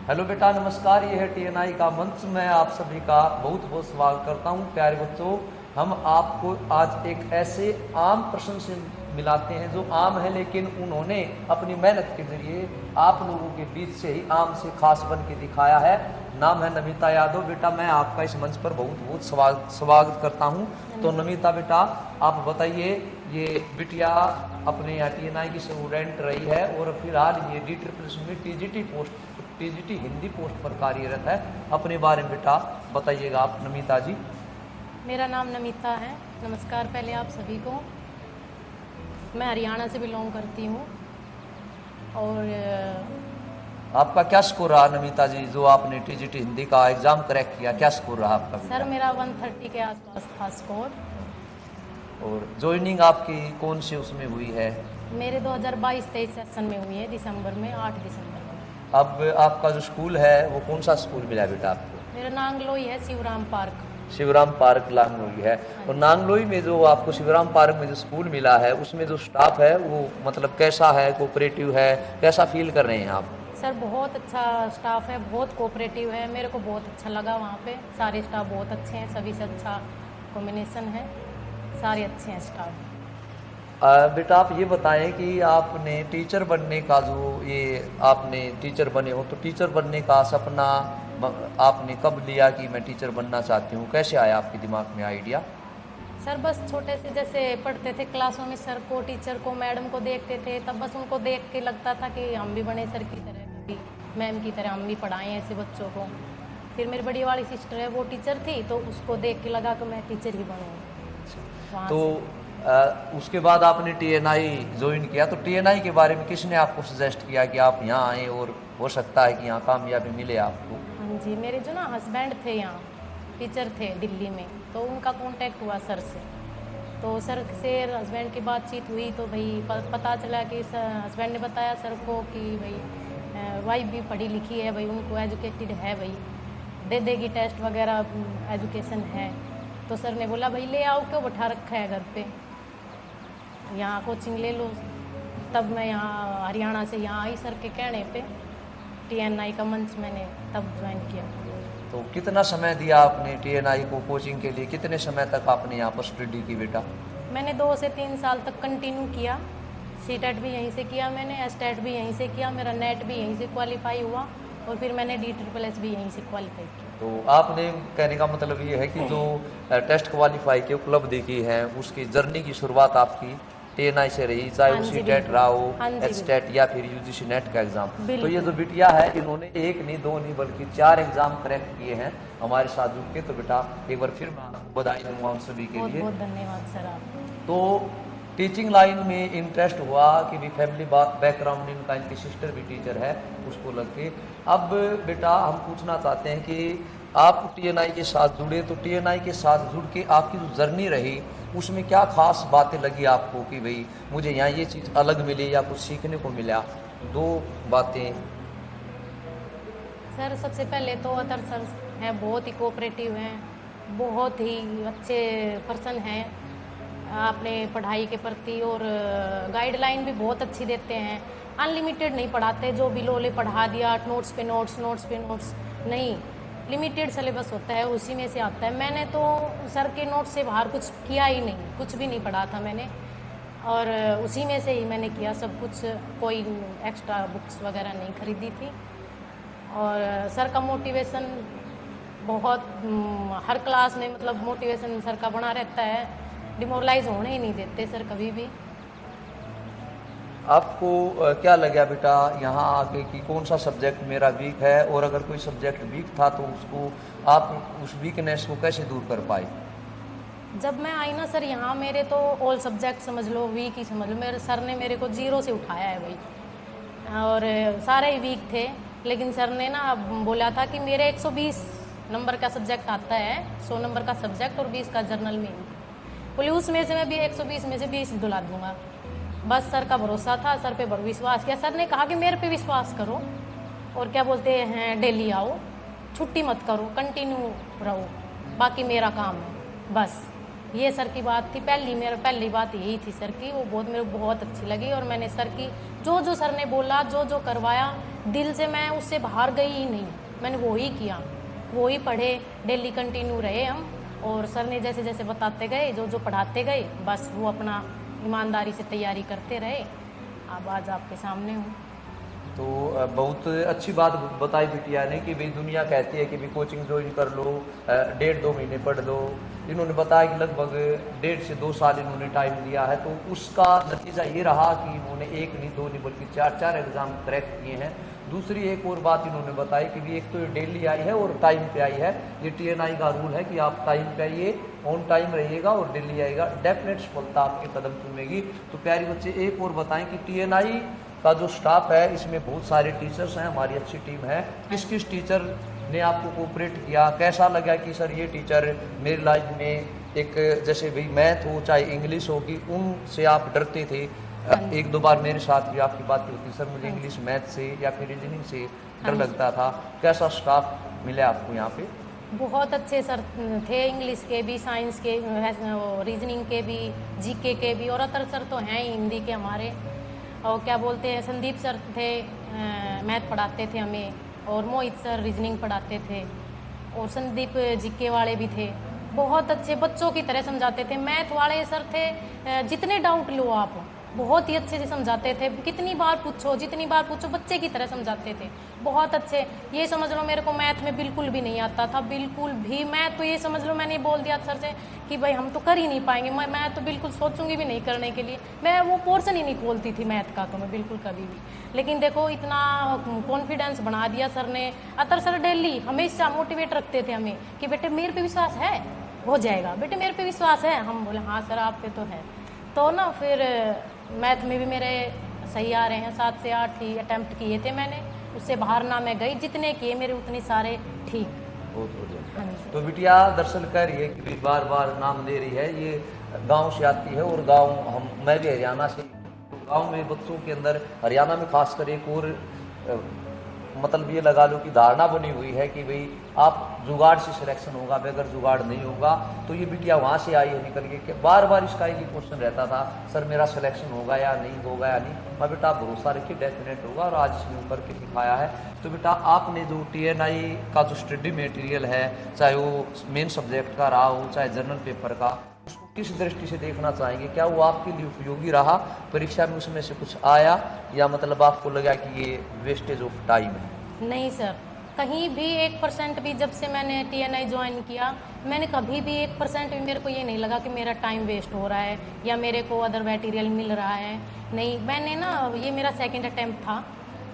Hello बेटा, नमस्कार। ये है टीएनआई का मंच। मैं आप सभी का बहुत बहुत स्वागत करता हूँ। प्यारे बच्चों, हम आपको आज एक ऐसे आम प्रश्न से मिलाते हैं जो आम है, लेकिन उन्होंने अपनी मेहनत के जरिए आप लोगों के बीच से ही आम से खास बन के दिखाया है। नाम है नमिता यादव। बेटा, मैं आपका इस मंच पर बहुत बहुत स्वागत करता हूँ। तो नमिता बेटा, आप बताइए, ये बिटिया अपने यहाँ टीएनआई की स्टूडेंट रही है और फिलहाल ये D++ में टीजीटी हिंदी पोस्ट पर कार्यरत है। अपने बारे में बेटा बताइएगा आप नमिता जी। मेरा नाम नमिता है। नमस्कार पहले आप सभी को। मैं हरियाणा से बिलोंग करती हूँ। और आपका क्या स्कोर रहा नमिता जी, जो आपने टीजीटी हिंदी का एग्जाम क्रैक किया, क्या स्कोर रहा आपका सर बेटा? मेरा 130 के आसपास था स्कोर। और ज्वाइनिंग आपकी कौन से उसमें हुई है? मेरे 2022-23 सेशन में हुई है, दिसंबर में, 8 दिसंबर को। अब आपका जो स्कूल है वो कौन सा स्कूल मिला बेटा आपको? मेरा नांगलोई है, शिवराम पार्क। शिवराम पार्क नांगलोई है। और नांगलोई में जो आपको शिवराम पार्क में जो स्कूल मिला है, उसमें जो स्टाफ है वो मतलब कैसा है, कोऑपरेटिव है, कैसा फील कर रहे हैं आप? सर बहुत अच्छा स्टाफ है, बहुत कोऑपरेटिव है। मेरे को बहुत अच्छा लगा वहाँ पे। सारे स्टाफ बहुत अच्छे हैं, सभी से अच्छा कॉम्बिनेशन है, सारे अच्छे हैं स्टाफ। बेटा आप ये बताएं कि आपने टीचर बनने का जो ये आपने टीचर बने हो, तो टीचर बनने का सपना आपने कब लिया कि मैं टीचर बनना चाहती हूँ? कैसे आया आपके दिमाग में आइडिया? सर बस छोटे से जैसे पढ़ते थे क्लासों में, सर को, टीचर को, मैडम को देखते थे, तब बस उनको देख के लगता था कि हम भी बने सर की तरह, भी मैम की तरह हम भी पढ़ाएं ऐसे बच्चों को। फिर मेरी बड़ी वाली सिस्टर है, वो टीचर थी, तो उसको देख के लगा कि मैं टीचर ही बनूँ। वहाँ तो से उसके बाद आपने टीएनआई ज्वाइन किया, तो टीएनआई के बारे में किसने आपको सजेस्ट किया कि आप यहाँ आएँ और हो सकता है कि यहाँ कामयाबी मिले आपको? हाँ जी, मेरे जो ना हस्बैंड थे यहाँ टीचर थे दिल्ली में, तो उनका कांटेक्ट हुआ सर से। तो सर से हस्बैंड की बातचीत हुई, तो भाई पता चला कि हस्बैंड ने बताया सर को कि भाई वाइफ भी पढ़ी लिखी है, भाई उनको एजुकेटेड है, भाई दे देगी टेस्ट वगैरह, एजुकेशन है। तो सर ने बोला भाई ले आओ, क्यों बैठा रखा है घर पे, यहाँ कोचिंग ले लो। तब मैं यहाँ हरियाणा से यहाँ आई सर के कहने पे, टीएनआई का मंच मैंने तब ज्वाइन किया। तो कितना समय दिया आपने टीएनआई को कोचिंग के लिए? कितने समय तक आपने यहाँ पर स्टडी की बेटा? मैंने 2 से 3 साल तक कंटिन्यू किया। सीटेट भी यहीं से किया मैंने, एस्टेट भी यहीं से किया, मेरा नेट भी यहीं से क्वालिफाई हुआ, और फिर मैंने D++ भी यहीं से क्वालिफाई किया। तो आपने कहने का मतलब ये है कि जो टेस्ट क्वालिफाई की उपलब्धि की है, उसकी जर्नी की शुरुआत आपकी टीएनआई से रही, चाहे हाँ वो जी सीटेट बिल्कुल। रहा हो, हाँ जी एचटेट या फिर यूजीसी नेट का एग्जाम। तो ये बिल्कुल। जो बिटिया है, इन्होंने एक नहीं, दो नहीं, बल्कि 4 एग्जाम क्रैक किए हैं हमारे साथ जुड़ के। तो बेटा एक बार फिर मैं आपको बधाई दूंगा उन सभी के बहुत लिए। बहुत धन्यवाद सर आपको। तो टीचिंग लाइन में इंटरेस्ट हुआ कि भी फैमिली बैकग्राउंड, इनका, इनकी सिस्टर भी टीचर है, उसको लग के। अब बेटा हम पूछना चाहते हैं कि आप टीएनआई के साथ जुड़े, तो टीएनआई के साथ जुड़ के आपकी जो जर्नी रही, उसमें क्या खास बातें लगी आपको कि भाई मुझे यहाँ ये चीज़ अलग मिली या कुछ सीखने को मिला? 2 बातें। सर सबसे पहले तो अतर सर हैं, बहुत ही कोऑपरेटिव हैं, बहुत ही अच्छे पर्सन हैं अपने पढ़ाई के प्रति, और गाइडलाइन भी बहुत अच्छी देते हैं। अनलिमिटेड नहीं पढ़ाते, जो बिलोले पढ़ा दिया, नोट्स पे नोट्स, नोट्स पे नोट्स नहीं, लिमिटेड सिलेबस होता है, उसी में से आता है। मैंने तो सर के नोट से बाहर कुछ किया ही नहीं, कुछ भी नहीं पढ़ा था मैंने, और उसी में से ही मैंने किया सब कुछ, कोई एक्स्ट्रा बुक्स वगैरह नहीं खरीदी थी। और सर का मोटिवेशन बहुत, हर क्लास में मतलब मोटिवेशन सर का बना रहता है, डिमोरलाइज होने ही नहीं देते सर कभी भी। आपको क्या लगा बेटा यहाँ आके कि कौन सा सब्जेक्ट मेरा वीक है, और अगर कोई सब्जेक्ट वीक था तो उसको आप उस वीकनेस को कैसे दूर कर पाए? जब मैं आई ना सर यहाँ, मेरे तो ऑल सब्जेक्ट समझ लो वीक ही समझ लो, मेरे सर ने मेरे को 0 से उठाया है भाई, और सारे ही वीक थे। लेकिन सर ने ना बोला था कि मेरे 120 नंबर का सब्जेक्ट आता है, 100 नंबर का सब्जेक्ट और 20 का जर्नल में, बोले उसमें से मैं भी 120 में से 20 दिला दूंगा। बस सर का भरोसा था, सर पे विश्वास किया। सर ने कहा कि मेरे पे विश्वास करो, और क्या बोलते हैं, डेली आओ, छुट्टी मत करो, कंटिन्यू रहो, बाकी मेरा काम है बस। ये सर की बात थी, पहली बात यही थी सर की, वो बहुत मेरे को बहुत अच्छी लगी। और मैंने सर की जो सर ने बोला, जो करवाया, दिल से मैं उससे बाहर गई ही नहीं, मैंने वो ही किया, वो ही पढ़े, डेली कंटिन्यू रहे हम। और सर ने जैसे जैसे बताते गए, जो पढ़ाते गए, बस वो अपना ईमानदारी से तैयारी करते रहे। अब आज आपके सामने हूँ। तो बहुत अच्छी बात बताई बिटिया ने कि भाई दुनिया कहती है कि भाई कोचिंग ज्वाइन कर लो, 1.5-2 महीने पढ़ लो। इन्होंने बताया कि लगभग 1.5 से 2 साल इन्होंने टाइम लिया है, तो उसका नतीजा ये रहा कि इन्होंने 1 नहीं 2 नहीं बल्कि 4 एग्ज़ाम क्रैक किए हैं। दूसरी एक और बात इन्होंने बताई कि भी एक तो ये डेली आई है और टाइम पे आई है। ये TNI का रूल है कि आप टाइम पे आइए, ऑन टाइम रहिएगा और डेली आएगा, डेफिनेट सफलता आपके कदम चूमेगी। तो प्यारी बच्चे एक और बताएं कि TNI का जो स्टाफ है इसमें बहुत सारे टीचर्स हैं, हमारी अच्छी टीम है। किस किस टीचर ने आपको कोऑपरेट किया, कैसा लगा कि सर ये टीचर मेरी लाइफ में एक, जैसे भाई मैथ हो चाहे इंग्लिश होगी, उनसे आप डरते थे? 1-2 बार मेरे साथ भी आपकी बात होती, सर मुझे इंग्लिश मैथ से या फिर रीजनिंग से डर लगता था। कैसा स्टाफ मिला आपको यहाँ पे? बहुत अच्छे सर थे, इंग्लिश के भी, साइंस के, रीजनिंग के भी, GK के भी, और अतर सर तो हैं ही हिंदी के हमारे। और क्या बोलते हैं, संदीप सर थे, मैथ पढ़ाते थे हमें, और मोहित सर रीजनिंग पढ़ाते थे, और संदीप GK वाले भी थे। बहुत अच्छे बच्चों की तरह समझाते थे। मैथ वाले सर थे, जितने डाउट लो आप, बहुत ही अच्छे से समझाते थे, कितनी बार पूछो, जितनी बार पूछो, बच्चे की तरह समझाते थे, बहुत अच्छे। ये समझ लो मेरे को मैथ में बिल्कुल भी नहीं आता था, बिल्कुल भी। मैं तो ये समझ लो मैंने बोल दिया सर से कि भाई हम तो कर ही नहीं पाएंगे, मैं तो बिल्कुल सोचूंगी भी नहीं करने के लिए, मैं वो पोर्शन ही नहीं खोलती थी मैथ का, तो मैं बिल्कुल कभी भी। लेकिन देखो इतना कॉन्फिडेंस बना दिया सर ने। अतर सर डेली हमेशा मोटिवेट रखते थे हमें कि बेटे मेरे पे विश्वास है, हो जाएगा, बेटे मेरे पे विश्वास है। हम बोले हाँ सर आप पे तो है। तो ना फिर मैथ में भी मेरे सही आ रहे हैं, 7 से 8 ही अटैम्प्ट किए थे मैंने, उससे बाहर ना मैं गई, जितने किए मेरे उतने सारे ठीक। बहुत बढ़िया। हाँ जी। तो बिटिया दरअसल कह रही है कि बार बार नाम ले रही है, ये गांव से आती है, और मैं भी हरियाणा से। तो गांव में बच्चों के अंदर, हरियाणा में खासकर एक और मतलब ये लगा लो कि धारणा बनी हुई है कि भाई आप जुगाड़ से सिलेक्शन होगा, अगर जुगाड़ नहीं होगा। तो ये बिटिया वहाँ से आई है निकल के, बार बार इसका एक ही क्वेश्चन रहता था, सर मेरा सिलेक्शन होगा या नहीं होगा या नहीं। मैं बेटा आप भरोसा रखिए डेफिनेट होगा, और आज इसने करके दिखाया है। तो बेटा आपने जो TNI का जो स्टडी मटेरियल है, चाहे वो मेन सब्जेक्ट का रहा हो चाहे जनरल पेपर का, उसको किस दृष्टि से देखना चाहेंगे? क्या वो आपके लिए उपयोगी रहा, परीक्षा में उसमें से कुछ आया, या मतलब आपको लगा कि ये वेस्टेज ऑफ टाइम है? नहीं सर, कहीं भी 1% भी, जब से मैंने TNI ज्वाइन किया, मैंने कभी भी 1% भी मेरे को ये नहीं लगा कि मेरा टाइम वेस्ट हो रहा है या मेरे को अदर मटेरियल मिल रहा है। नहीं, मैंने ना, ये मेरा सेकंड अटेम्प्ट था,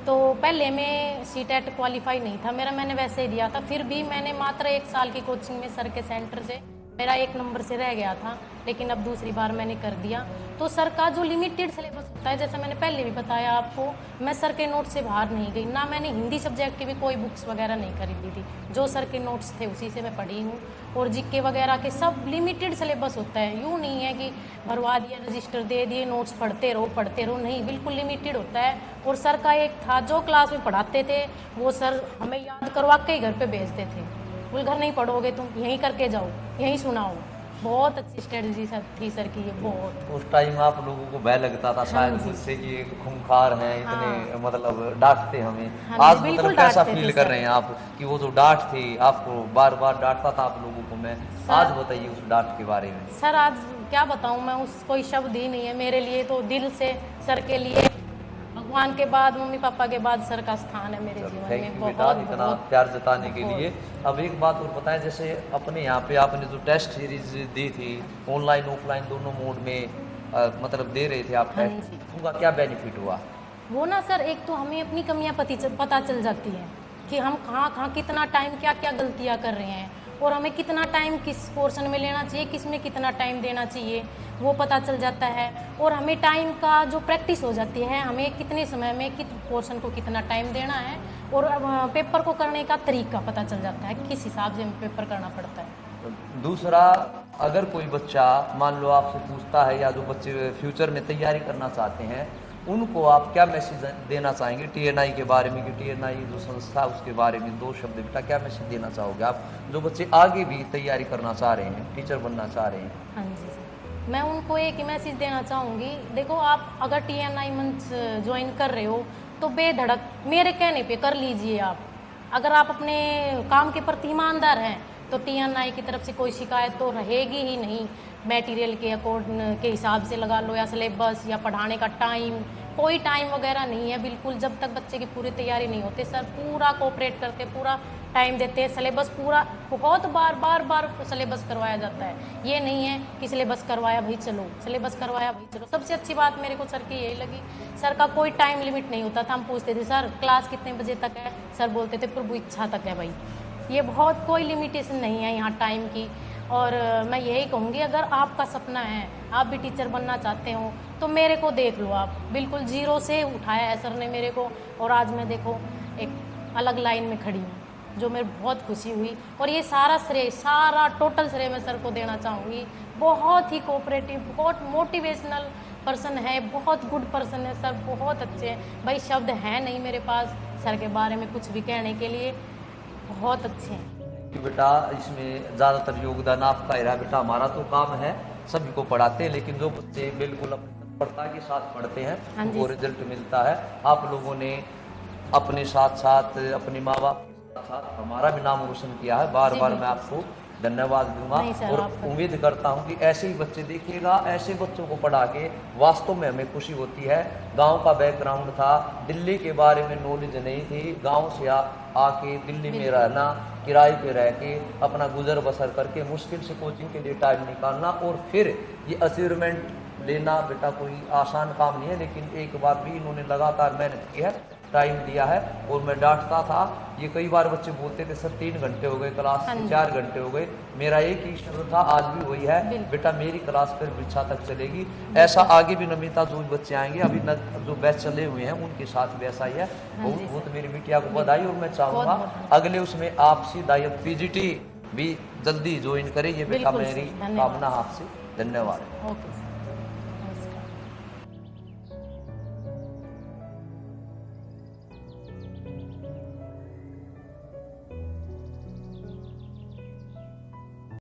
तो पहले में CTET क्वालिफाई नहीं था मेरा, मैंने वैसे ही दिया था। फिर भी मैंने मात्र 1 साल की कोचिंग में सर के सेंटर से मेरा 1 नंबर से रह गया था, लेकिन अब दूसरी बार मैंने कर दिया। तो सर का जो लिमिटेड सिलेबस होता है, जैसे मैंने पहले भी बताया आपको, मैं सर के नोट्स से बाहर नहीं गई, ना मैंने हिंदी सब्जेक्ट की भी कोई बुक्स वगैरह नहीं खरीदी थी, जो सर के नोट्स थे उसी से मैं पढ़ी हूँ। और GK वगैरह के सब लिमिटेड सिलेबस होता है, यूँ नहीं है कि भरवा दिया, रजिस्टर दे दिए, नोट्स पढ़ते रहो, नहीं, बिल्कुल लिमिटेड होता है। और सर का एक था, जो क्लास में पढ़ाते थे वो सर हमें याद करवा के ही घर पे भेजते थे, बोल घर नहीं पढ़ोगे तुम, यहीं करके जाओ, यहीं सुनाओ। बहुत अच्छी स्ट्रेटजी थी सर की ये, बहुत। उस टाइम आप लोगों को भय लगता था शायद मुझसे कि ये खूंखार हैं, इतने मतलब डांटते हमें। आज मतलब कैसा फील कर रहे हैं आप कि वो जो डांट थी, आपको बार बार डांटता था आप लोगों को मैं, आज बताइए उस डांट के बारे में। सर आज क्या बताऊं मैं, उस कोई शब्द ही नहीं है मेरे लिए, तो दिल से सर के लिए, भगवान के बाद, मम्मी पापा के बाद सर का स्थान है मेरे जीवन में। बहुत इतना प्यार जताने के लिए। अब एक बात और बताएं, जैसे अपने यहाँ पे आपने जो टेस्ट सीरीज दी थी, ऑनलाइन ऑफलाइन दोनों मोड में मतलब दे रहे थे आप टेस्ट, उनका क्या बेनिफिट हुआ? वो ना सर, एक तो हमें अपनी कमियां पता चल जाती हैं कि हम कहाँ कितना टाइम क्या गलतियाँ कर रहे हैं, और हमें कितना टाइम किस पोर्शन में लेना चाहिए, किस में कितना टाइम देना चाहिए, वो पता चल जाता है। और हमें टाइम का जो प्रैक्टिस हो जाती है, हमें कितने समय में किस पोर्शन को कितना टाइम देना है, और पेपर को करने का तरीका पता चल जाता है, किस हिसाब से हमें पेपर करना पड़ता है। दूसरा, अगर कोई बच्चा मान लो आपसे पूछता है, या जो बच्चे फ्यूचर में तैयारी करना चाहते हैं, उनको आप क्या मैसेज देना चाहेंगे टीएनआई के बारे में, कि टीएनआई जो संस्था है उसके बारे में 2 शब्द बेटा क्या मैसेज देना चाहोगे आप, जो बच्चे आगे भी तैयारी करना चाह रहे हैं, टीचर बनना चाह रहे हैं? हाँ जी सर, मैं उनको एक ही मैसेज देना चाहूँगी, देखो आप अगर TNI मंच ज्वाइन कर रहे हो तो बेधड़क मेरे कहने पे कर लीजिए आप। अगर आप अपने काम के प्रति ईमानदार हैं तो TNI की तरफ से कोई शिकायत तो रहेगी ही नहीं। मटेरियल के के हिसाब से लगा लो, या सिलेबस या पढ़ाने का टाइम, कोई टाइम वगैरह नहीं है बिल्कुल। जब तक बच्चे की पूरी तैयारी नहीं होती सर पूरा कोऑपरेट करते, पूरा टाइम देते हैं। सिलेबस पूरा बहुत बार सिलेबस करवाया जाता है। ये नहीं है कि सिलेबस करवाया भाई चलो, सिलेबस करवाया भाई चलो। सबसे अच्छी बात मेरे को सर की यही लगी, सर का कोई टाइम लिमिट नहीं होता था। हम पूछते थे सर क्लास कितने बजे तक है, सर बोलते थे प्रभु इच्छा तक है भाई। ये बहुत कोई लिमिटेशन नहीं है यहाँ टाइम की। और मैं यही कहूँगी अगर आपका सपना है, आप भी टीचर बनना चाहते हो तो मेरे को देख लो आप, बिल्कुल जीरो से उठाया है सर ने मेरे को, और आज मैं देखो एक अलग लाइन में खड़ी हूँ, जो मेरे बहुत खुशी हुई। और ये सारा श्रेय, सारा टोटल श्रेय मैं सर को देना चाहूँगी। बहुत ही कोऑपरेटिव, बहुत मोटिवेशनल पर्सन है, बहुत गुड पर्सन है सर, बहुत अच्छे हैं भाई। शब्द हैं नहीं मेरे पास सर के बारे में कुछ भी कहने के लिए, बहुत अच्छे हैं। कि बेटा इसमें ज़्यादातर योगदान आपका ही रहा बेटा। हमारा तो काम है सभी को पढ़ाते हैं, लेकिन जो बच्चे बिल्कुल अपनी तत्परता के साथ पढ़ते हैं उनको रिजल्ट मिलता है। आप लोगों ने अपने साथ साथ अपने माँ बाप के साथ हमारा भी नाम रोशन किया है। बार बार मैं आपको धन्यवाद दूंगा और उम्मीद करता हूं कि ऐसे ही बच्चे देखिएगा, ऐसे बच्चों को पढ़ा के वास्तव में हमें खुशी होती है। गांव का बैकग्राउंड था, दिल्ली के बारे में नॉलेज नहीं थी, गांव से आके दिल्ली में रहना, किराए पे रह के अपना गुजर बसर करके मुश्किल से कोचिंग के लिए टाइम निकालना और फिर ये अचीवमेंट लेना बेटा कोई आसान काम नहीं है। लेकिन एक बार भी इन्होंने लगातार मेहनत की है, टाइम दिया है। और मैं डांटता था, ये कई बार बच्चे बोलते थे सर 3 घंटे हो गए क्लास, 4 घंटे हो गए। मेरा एक ही इष्ट था, आज भी वही है बेटा, मेरी क्लास फिर परीक्षा तक चलेगी। ऐसा आगे भी नमिता जो बच्चे आएंगे, अभी जो बैच चले हुए हैं उनके साथ भी ऐसा ही है। बहुत मेरी बिटिया को बधाई। और मैं चाहूँगा अगले उसमें आपसी दायित्व PGT भी जल्दी ज्वाइन करे, ये बेटा मेरी कामना आपसे। धन्यवाद।